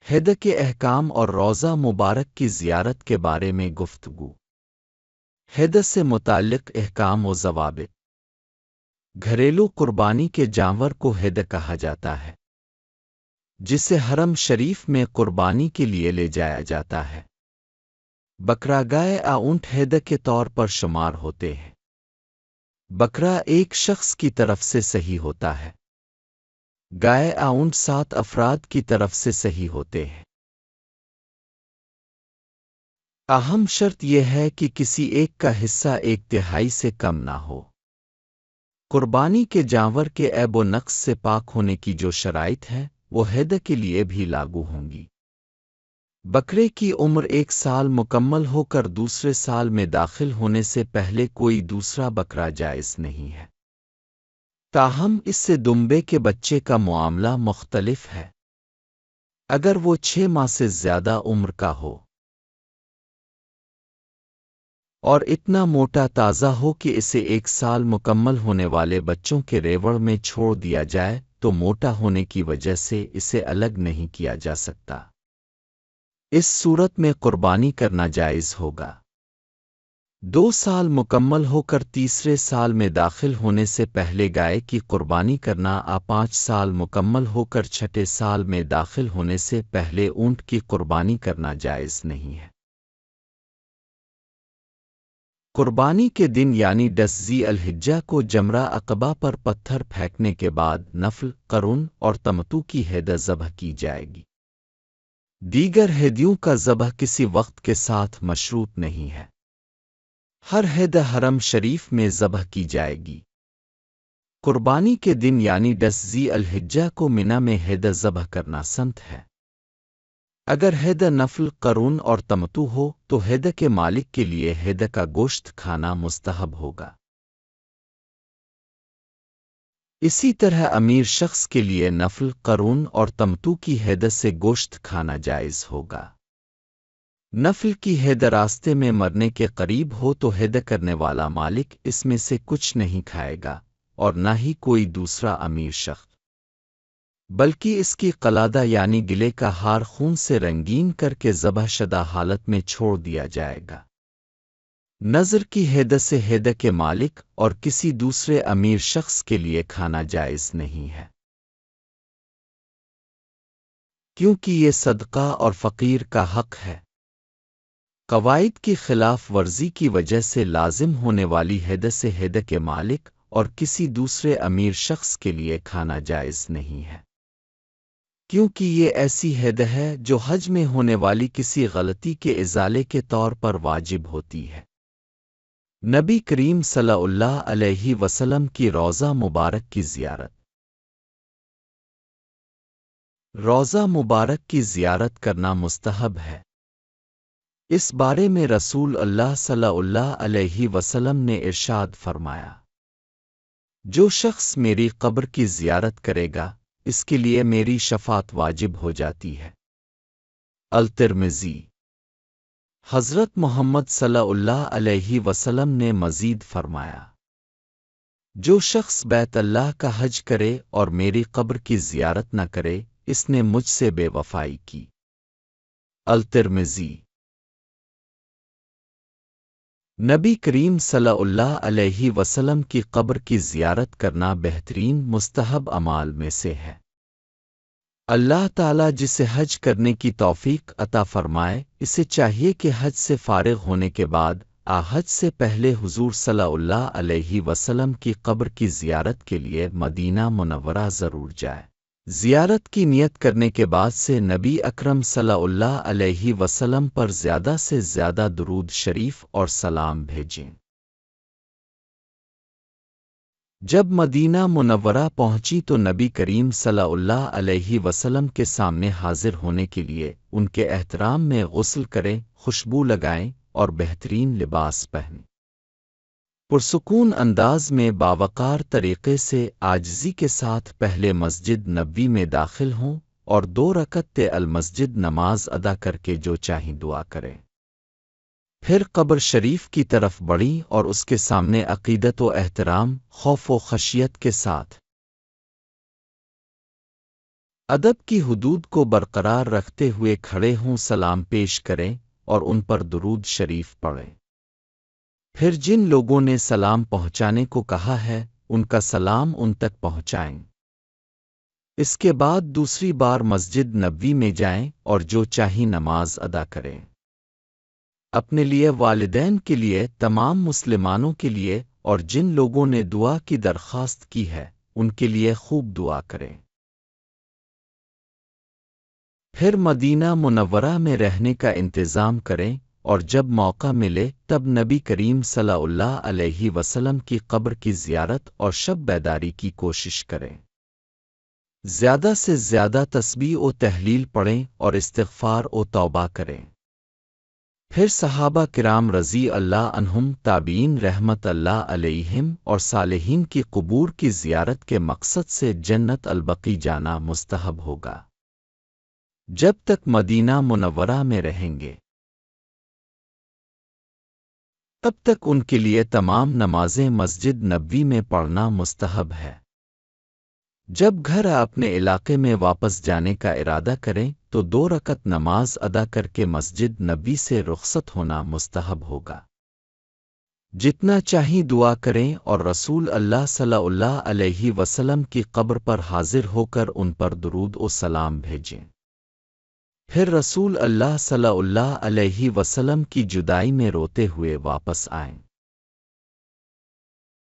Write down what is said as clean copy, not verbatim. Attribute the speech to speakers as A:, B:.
A: حج کے احکام اور روضہ مبارک کی زیارت کے بارے میں گفتگو۔ حج سے متعلق احکام و ضوابط۔ گھریلو قربانی کے جانور کو حج کہا جاتا ہے، جسے حرم شریف میں قربانی کے لیے لے جایا جاتا ہے۔ بکرا گائے اونٹ حج کے طور پر شمار ہوتے ہیں۔ بکرا ایک شخص کی طرف سے صحیح ہوتا ہے، گائے اونٹ 7 افراد کی طرف سے صحیح ہوتے ہیں۔ اہم شرط یہ ہے کہ کسی ایک کا حصہ 1/3 سے کم نہ ہو۔ قربانی کے جانور کے عیب و نقص سے پاک ہونے کی جو شرائط ہیں وہ حج کے لیے بھی لاگو ہوں گی۔ بکرے کی عمر 1 سال مکمل ہو کر دوسرے سال میں داخل ہونے سے پہلے کوئی دوسرا بکرا جائز نہیں ہے۔ تاہم اس سے دمبے کے بچے کا معاملہ مختلف ہے۔ اگر وہ 6 ماہ سے زیادہ عمر کا ہو اور اتنا موٹا تازہ ہو کہ اسے 1 سال مکمل ہونے والے بچوں کے ریوڑ میں چھوڑ دیا جائے تو موٹا ہونے کی وجہ سے اسے الگ نہیں کیا جا سکتا۔ اس صورت میں قربانی کرنا جائز ہوگا۔ 2 سال مکمل ہو کر تیسرے سال میں داخل ہونے سے پہلے گائے کی قربانی کرنا 5 سال مکمل ہو کر چھٹے سال میں داخل ہونے سے پہلے اونٹ کی قربانی کرنا جائز نہیں ہے۔ قربانی کے دن یعنی 10 ذی الحجہ کو جمرہ عقبہ پر پتھر پھینکنے کے بعد نفل، قرن اور تمتع کی ہدیہ ذبح کی جائے گی۔ دیگر ہدیوں کا ذبح کسی وقت کے ساتھ مشروط نہیں ہے۔ ہر ہدیہ حرم شریف میں ذبح کی جائے گی۔ قربانی کے دن یعنی 10 ذی الحجہ کو منی میں ہدیہ ذبح کرنا سنت ہے۔ اگر ہدیہ نفل، قرن اور تمتع ہو تو ہدیہ کے مالک کے لیے ہدیہ کا گوشت کھانا مستحب ہوگا۔ اسی طرح امیر شخص کے لیے نفل، قرن اور تمتع کی ہدیہ سے گوشت کھانا جائز ہوگا۔ نفل کی ہدیہ راستے میں مرنے کے قریب ہو تو ہدیہ کرنے والا مالک اس میں سے کچھ نہیں کھائے گا اور نہ ہی کوئی دوسرا امیر شخص، بلکہ اس کی قلادہ یعنی گلے کا ہار خون سے رنگین کر کے ذبح شدہ حالت میں چھوڑ دیا جائے گا۔ نظر کی ہدیہ سے ہدیہ کے مالک اور کسی دوسرے امیر شخص کے لیے کھانا جائز نہیں ہے، کیونکہ یہ صدقہ اور فقیر کا حق ہے۔ قواعد کی خلاف ورزی کی وجہ سے لازم ہونے والی ہدیہ سے ہدیہ کے مالک اور کسی دوسرے امیر شخص کے لیے کھانا جائز نہیں ہے، کیونکہ یہ ایسی ہدیہ ہے جو حج میں ہونے والی کسی غلطی کے ازالے کے طور پر واجب ہوتی ہے۔ نبی کریم صلی اللہ علیہ وسلم کی روضہ مبارک کی زیارت۔ روضہ مبارک کی زیارت کرنا مستحب ہے۔ اس بارے میں رسول اللہ صلی اللہ علیہ وسلم نے ارشاد فرمایا، جو شخص میری قبر کی زیارت کرے گا اس کے لیے میری شفاعت واجب ہو جاتی ہے۔ الترمذی۔ حضرت محمد صلی اللہ علیہ وسلم نے مزید فرمایا، جو شخص بیت اللہ کا حج کرے اور میری قبر کی زیارت نہ کرے اس نے مجھ سے بے وفائی کی۔ الترمذی۔ نبی کریم صلی اللہ علیہ وسلم کی قبر کی زیارت کرنا بہترین مستحب اعمال میں سے ہے۔ اللہ تعالیٰ جسے حج کرنے کی توفیق عطا فرمائے اسے چاہیے کہ حج سے فارغ ہونے کے بعد حج سے پہلے حضور صلی اللہ علیہ وسلم کی قبر کی زیارت کے لیے مدینہ منورہ ضرور جائے۔ زیارت کی نیت کرنے کے بعد سے نبی اکرم صلی اللہ علیہ وسلم پر زیادہ سے زیادہ درود شریف اور سلام بھیجیں۔ جب مدینہ منورہ پہنچی تو نبی کریم صلی اللہ علیہ وسلم کے سامنے حاضر ہونے کے لیے ان کے احترام میں غسل کریں، خوشبو لگائیں اور بہترین لباس پہنیں۔ پرسکون انداز میں باوقار طریقے سے عاجزی کے ساتھ پہلے مسجد نبوی میں داخل ہوں اور 2 رکعت المسجد نماز ادا کر کے جو چاہیں دعا کریں۔ پھر قبر شریف کی طرف بڑھیں اور اس کے سامنے عقیدت و احترام، خوف و خشیت کے ساتھ ادب کی حدود کو برقرار رکھتے ہوئے کھڑے ہوں، سلام پیش کریں اور ان پر درود شریف پڑھیں۔ پھر جن لوگوں نے سلام پہنچانے کو کہا ہے ان کا سلام ان تک پہنچائیں۔ اس کے بعد دوسری بار مسجد نبوی میں جائیں اور جو چاہی نماز ادا کریں۔ اپنے لیے، والدین کے لیے، تمام مسلمانوں کے لیے اور جن لوگوں نے دعا کی درخواست کی ہے ان کے لیے خوب دعا کریں۔ پھر مدینہ منورہ میں رہنے کا انتظام کریں اور جب موقع ملے تب نبی کریم صلی اللہ علیہ وسلم کی قبر کی زیارت اور شب بیداری کی کوشش کریں۔ زیادہ سے زیادہ تسبیح و تحلیل پڑھیں اور استغفار و توبہ کریں۔ پھر صحابہ کرام رضی اللہ عنہم، تابعین رحمت اللہ علیہم اور صالحین کی قبور کی زیارت کے مقصد سے جنت البقیع جانا مستحب ہوگا جب تک مدینہ منورہ میں رہیں گے۔ تب تک ان کے لیے تمام نمازیں مسجد نبوی میں پڑھنا مستحب ہے۔ جب گھر اپنے علاقے میں واپس جانے کا ارادہ کریں تو 2 رکعت نماز ادا کر کے مسجد نبوی سے رخصت ہونا مستحب ہوگا۔ جتنا چاہیں دعا کریں اور رسول اللہ صلی اللہ علیہ وسلم کی قبر پر حاضر ہو کر ان پر درود و سلام بھیجیں۔ پھر رسول اللہ صلی اللہ علیہ وسلم کی جدائی میں روتے ہوئے واپس آئیں۔